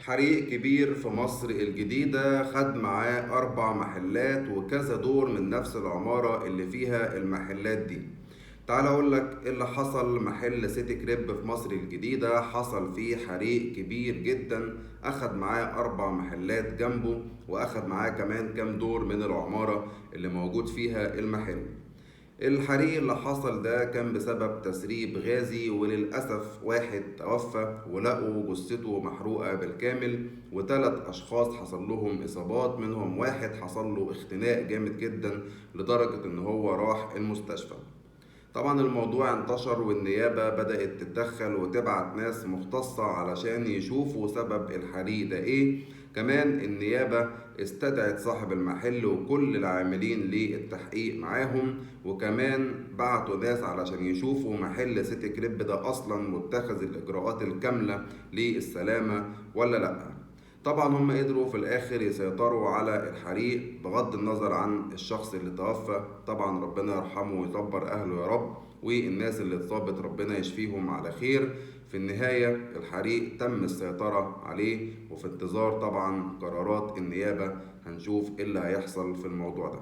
حريق كبير في مصر الجديدة خد معاه 4 محلات وكذا دور من نفس العمارة اللي فيها المحلات دي. تعال اقول لك إيه اللي حصل. محل سيتي كريب في مصر الجديدة حصل فيه حريق كبير جدا، اخد معاه 4 محلات جنبه، واخد معاه كمان كام دور من العمارة اللي موجود فيها المحل. الحريق اللي حصل ده كان بسبب تسريب غازي، وللأسف واحد توفى ولقوا جثته محروقة بالكامل، و3 أشخاص حصل لهم إصابات، منهم واحد حصل له اختناق جامد جدا لدرجة إن هو راح المستشفى. طبعا الموضوع انتشر والنيابة بدأت تتدخل وتبعت ناس مختصة علشان يشوفوا سبب الحريق ده ايه. كمان النيابة استدعت صاحب المحل وكل العاملين للتحقيق معاهم، وكمان بعتوا ناس علشان يشوفوا محل سيتي كريب ده اصلا متخذ الاجراءات الكاملة للسلامة ولا لأ. طبعا هم قدروا في الاخر يسيطروا على الحريق بغض النظر عن الشخص اللي توفى. طبعا ربنا يرحمه ويصبر اهله يا رب، والناس اللي اتصابت ربنا يشفيهم على خير. في النهاية الحريق تم السيطرة عليه، وفي انتظار طبعا قرارات النيابة هنشوف ايه اللي هيحصل في الموضوع ده.